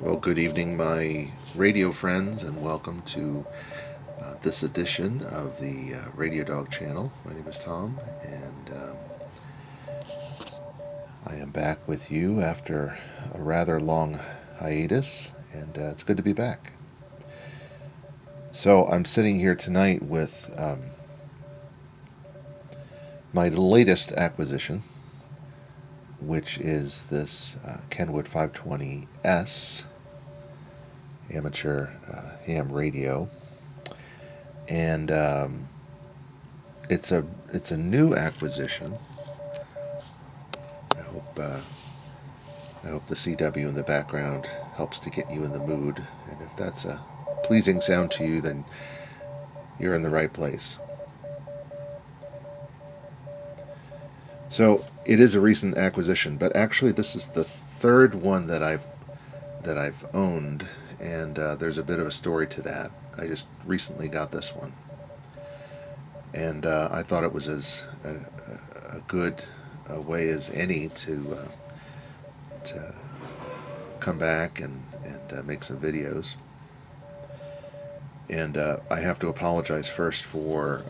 Well, good evening, my radio friends, and welcome to this edition of the Radio Dog channel. My name is Tom, and I am back with you after a rather long hiatus, and it's good to be back. So, I'm sitting here tonight with my latest acquisition, which is this Kenwood 520S amateur ham radio. And it's a new acquisition. I hope the CW in the background helps to get you in the mood, and if that's a pleasing sound to you, then you're in the right place. So it is a recent acquisition, but actually this is the third one that I've owned, and there's a bit of a story to that. I just recently got this one, and I thought it was as a good way as any to come back and make some videos. And I have to apologize first for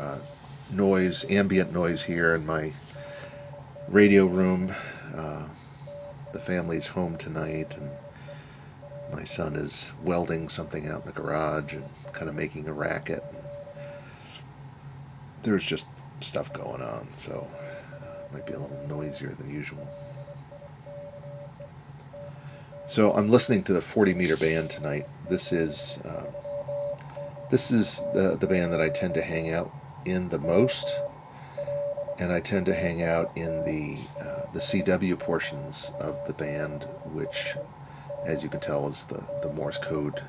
ambient noise here in my radio room. The family's home tonight, and my son is welding something out in the garage and kind of making a racket. There's just stuff going on, so it might be a little noisier than usual. So I'm listening to the 40-meter band tonight. This is the band that I tend to hang out in the most, and I tend to hang out in the CW portions of the band, which, as you can tell, is the Morse code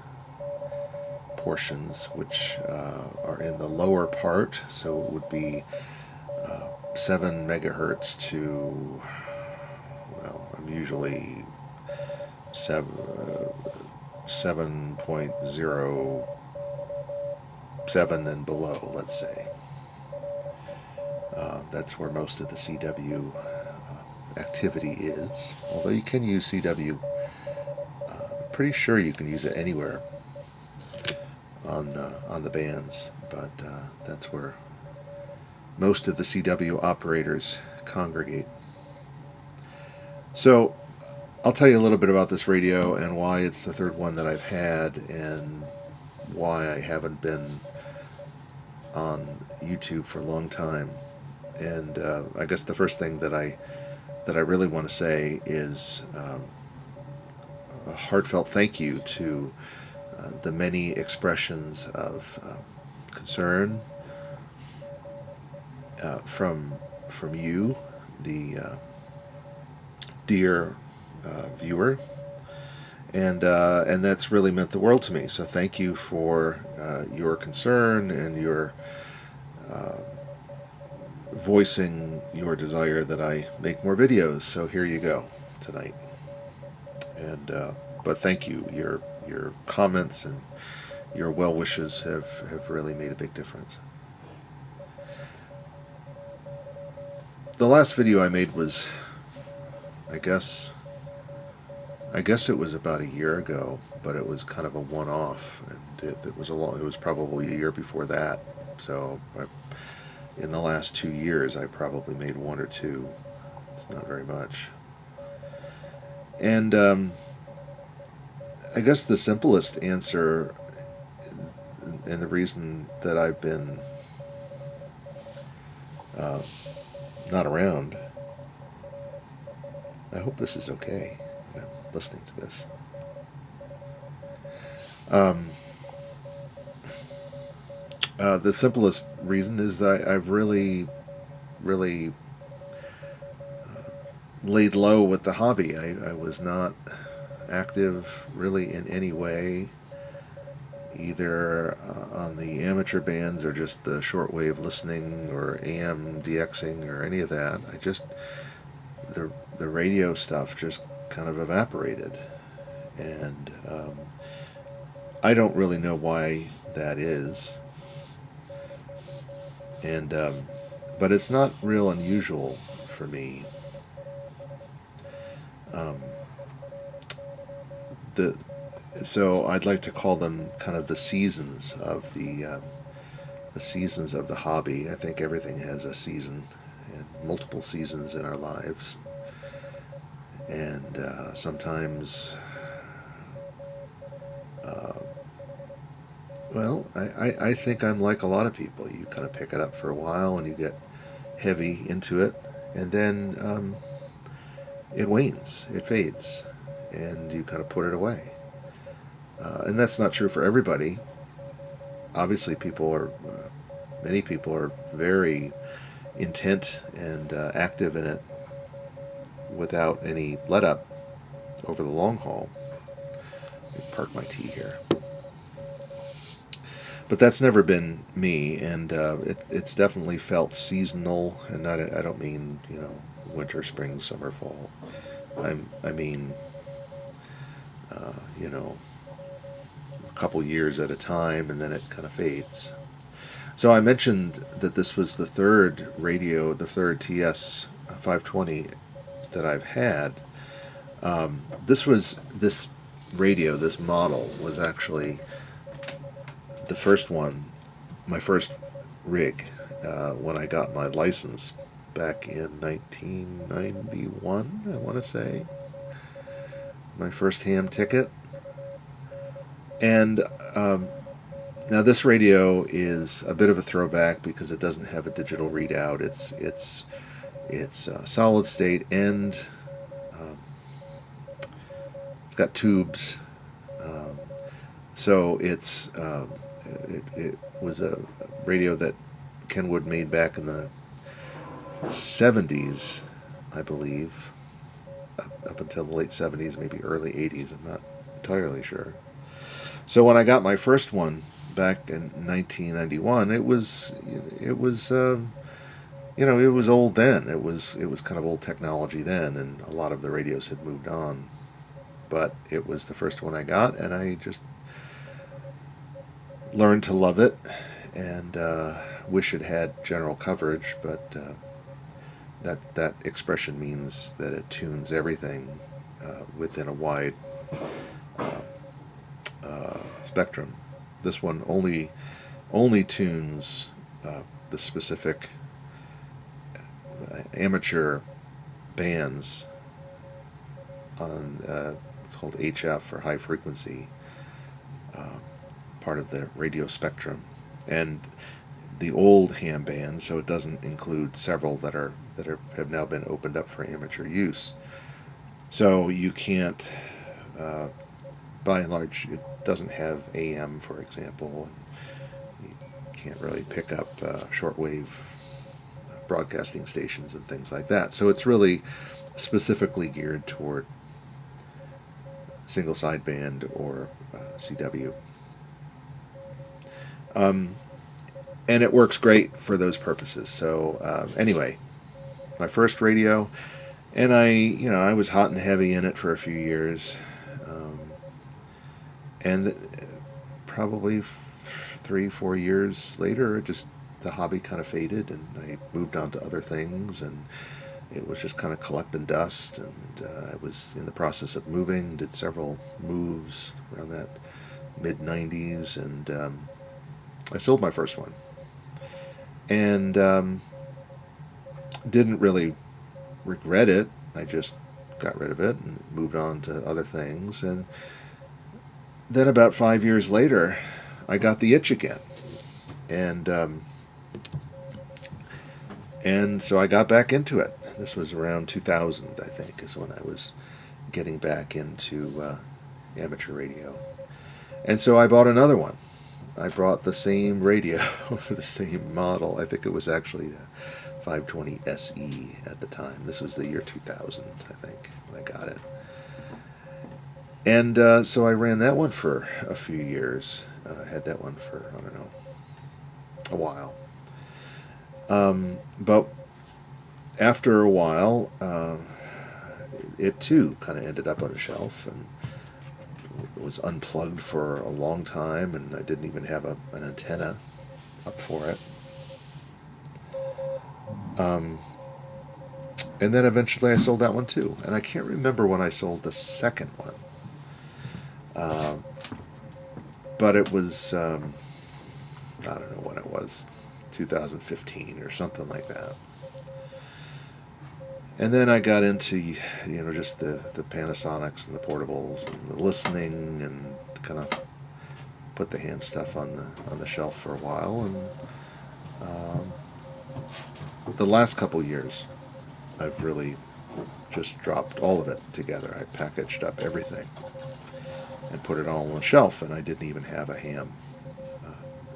portions, which are in the lower part. So it would be 7 megahertz to, well, I'm usually 7.07 and below, let's say. That's where most of the CW activity is. Although you can use CW, pretty sure you can use it anywhere on the bands, but that's where most of the CW operators congregate. So I'll tell you a little bit about this radio and why it's the third one that I've had, and why I haven't been on YouTube for a long time. And I guess the first thing that I really want to say is a heartfelt thank you to the many expressions of concern from you, the dear viewer, and that's really meant the world to me. So thank you for your concern and your voicing your desire that I make more videos. So here you go tonight. And but thank you. Your comments and your well wishes have really made a big difference. The last video I made was, I guess it was about a year ago, but it was kind of a one-off, and it was probably a year before that. So in the last 2 years, I probably made one or two. It's not very much. And I guess the simplest answer, and the reason that I've been not around, I hope this is okay, listening to this. The simplest reason is that I've really laid low with the hobby. I was not active really in any way, either on the amateur bands or just the shortwave listening or AM DXing or any of that. The radio stuff just kind of evaporated, and I don't really know why that is. And but it's not real unusual for me. The So I'd like to call them kind of the seasons of the seasons of the hobby. I think everything has a season and multiple seasons in our lives, and sometimes, uh, well, I think I'm like a lot of people. You kind of pick it up for a while and you get heavy into it, and then it wanes, it fades, and you kind of put it away. And that's not true for everybody. Obviously, many people are very intent and active in it without any let up over the long haul. Let me park my tea here. But that's never been me, and it's definitely felt seasonal, and I don't mean winter, spring, summer, fall. I mean you know a couple years at a time, and then it kind of fades. So I mentioned that this was the third radio, the third TS-520 that I've had. This radio, this model was actually the first one, my first rig, when I got my license back in 1991, I want to say. My first ham ticket. And now this radio is a bit of a throwback because it doesn't have a digital readout. It's solid state, and um, it's got tubes. Um, so it was a radio that Kenwood made back in the 70s, I believe, up until the late 70s, maybe early 80s. I'm not entirely sure. So when I got my first one back in 1991, it was old then. It was kind of old technology then, and a lot of the radios had moved on. But it was the first one I got, and I just learned to love it, and wish it had general coverage. But that expression means that it tunes everything within a wide uh, spectrum. This one only tunes the specific amateur bands on it's called HF, or high frequency, uh, part of the radio spectrum, and the old ham bands. So it doesn't include several that have now been opened up for amateur use. So you can't, by and large, it doesn't have AM, for example, and you can't really pick up shortwave broadcasting stations and things like that. So it's really specifically geared toward single sideband or CW. Um, and it works great for those purposes. So anyway, my first radio, and I was hot and heavy in it for a few years, and probably 3-4 years later, the hobby kind of faded, and I moved on to other things, and it was just kind of collecting dust. And I was in the process of moving, did several moves around that mid '90s, and I sold my first one, and didn't really regret it. I just got rid of it and moved on to other things. And then about 5 years later, I got the itch again, and so I got back into it. This was around 2000, I think, is when I was getting back into amateur radio. And so I bought another one. I bought the same radio, the same model. I think it was actually the 520 SE at the time. This was the year 2000, I think, when I got it. And so I ran that one for a few years. Had that one for, I don't know, a while. But after a while, it too kind of ended up on the shelf, and it was unplugged for a long time, and I didn't even have an antenna up for it. And then eventually I sold that one too, and I can't remember when I sold the second one. But it was, I don't know when it was, 2015 or something like that. And then I got into, just the Panasonics and the portables and the listening, and kind of put the ham stuff on the shelf for a while. And the last couple years, I've really just dropped all of it together. I packaged up everything and put it all on the shelf, and I didn't even have a ham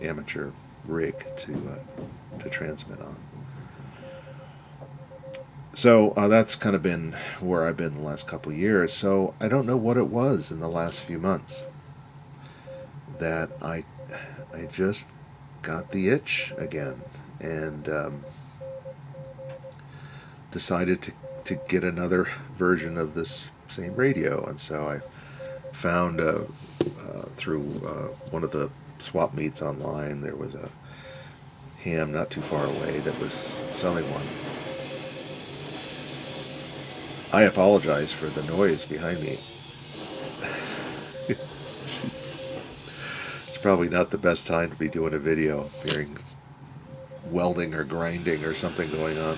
amateur rig to transmit on. So that's kind of been where I've been the last couple of years. So I don't know what it was in the last few months that I just got the itch again, and decided to get another version of this same radio. And so I found through one of the swap meets online, there was a ham not too far away that was selling one. I apologize for the noise behind me. It's probably not the best time to be doing a video, hearing welding or grinding or something going on.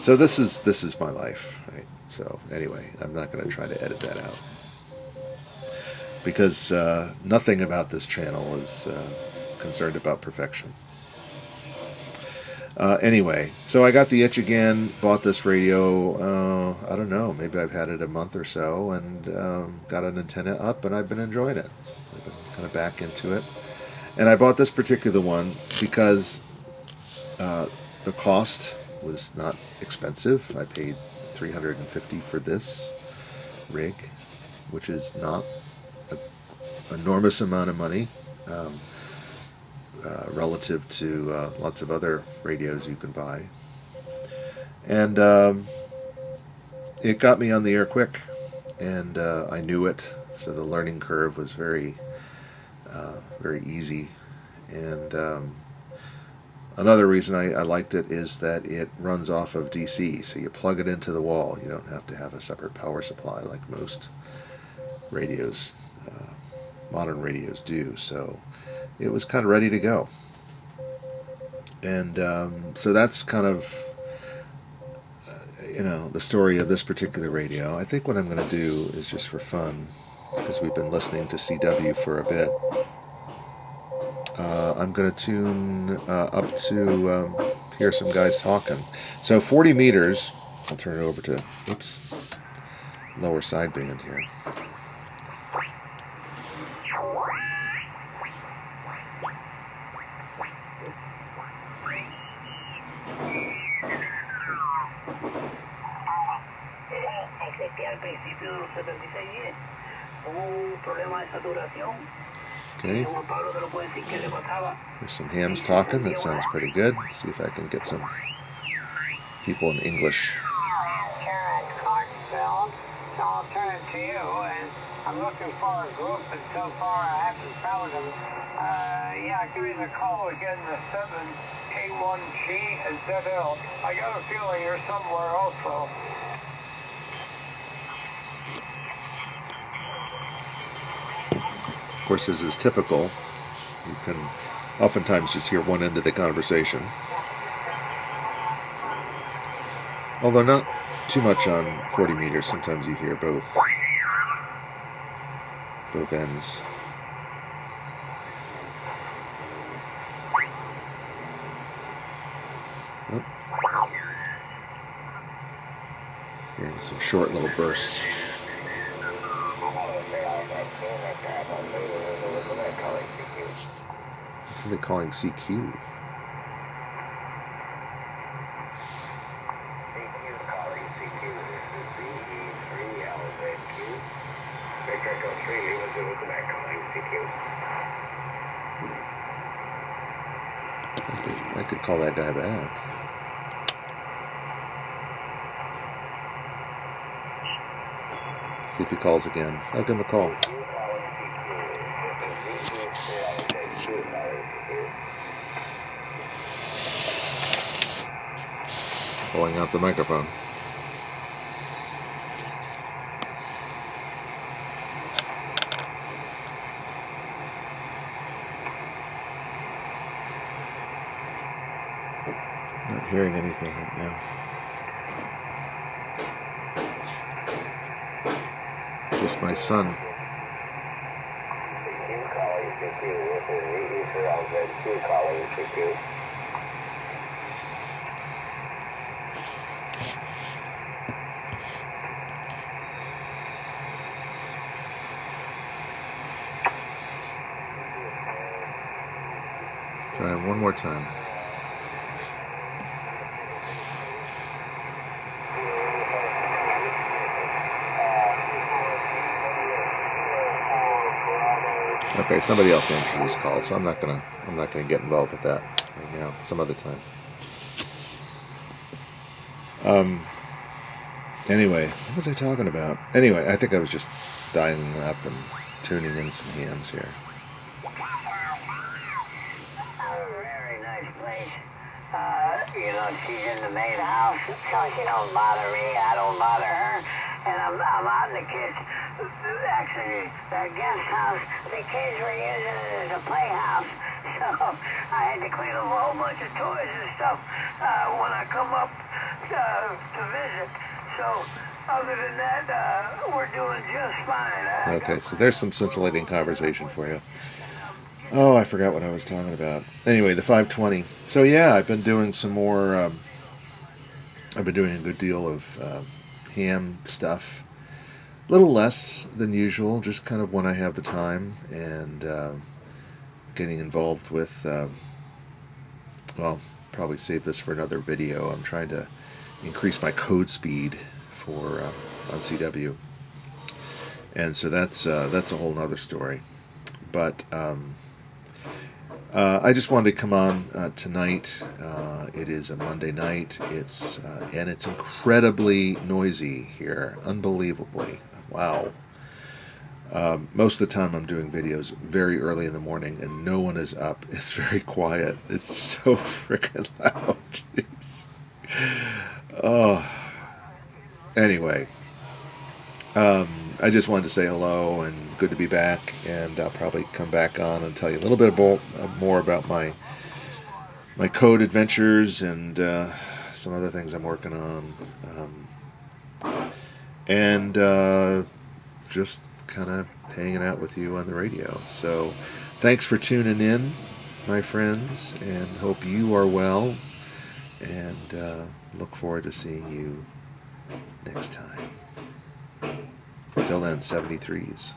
So this is my life, right? So anyway, I'm not going to try to edit that out, because nothing about this channel is concerned about perfection. Anyway, so I got the itch again, bought this radio, I don't know, maybe I've had it a month or so, and got an antenna up, and I've been enjoying it. I've been kind of back into it. And I bought this particular one because the cost was not expensive. I paid $350 for this rig, which is not an enormous amount of money. Relative to lots of other radios you can buy. And it got me on the air quick, and I knew it, so the learning curve was very easy. And another reason I liked it is that it runs off of DC, so you plug it into the wall. You don't have to have a separate power supply like most radios, modern radios do. So it was kind of ready to go. And so that's kind of, the story of this particular radio. I think what I'm going to do is, just for fun, because we've been listening to CW for a bit, I'm going to tune up to hear some guys talking. So 40 meters, I'll turn it over to, lower sideband here. Okay. There's some hams talking. That sounds pretty good. See if I can get some people in English. I'll turn it to you, and I'm looking for a group, and so far I haven't found them. Give me the call again, the 7A1G and ZL. I got a feeling you're somewhere also. Of course, as is typical, you can oftentimes just hear one end of the conversation. Although not too much on 40 meters, sometimes you hear both ends. Oh. Hearing some short little bursts. What are they calling CQ? I could call that guy back. See if he calls again. I'll give him a call. Pulling out the microphone. hearing anything right now. Just my son. Try it one more time. Okay, somebody else answered this call, so I'm not gonna get involved with that right now. Some other time. Anyway, what was I talking about? Anyway, I think I was just dialing up and tuning in some hams here. Very nice place. You know, she's in the main house, so she don't bother me, I don't bother her. And I'm out in the kids. Actually, the guest house, the kids were using it as a playhouse. So I had to clean up a whole bunch of toys and stuff when I come up to visit. So other than that, we're doing just fine. Okay, so there's some scintillating conversation for you. Oh, I forgot what I was talking about. Anyway, the 520. So yeah, I've been doing some more. I've been doing a good deal of ham stuff. A little less than usual, just kind of when I have the time, and getting involved with. Well, probably save this for another video. I'm trying to increase my code speed for on CW, and so that's a whole nother story. But I just wanted to come on tonight. It is a Monday night. And it's incredibly noisy here, unbelievably. Wow. Most of the time I'm doing videos very early in the morning and no one is up. It's very quiet. It's so freaking loud. Jeez. Oh. Anyway, I just wanted to say hello and good to be back, and I'll probably come back on and tell you a little bit more about my code adventures and some other things I'm working on, and just kind of hanging out with you on the radio. So thanks for tuning in, my friends, and hope you are well, and look forward to seeing you next time. Till then, 73s.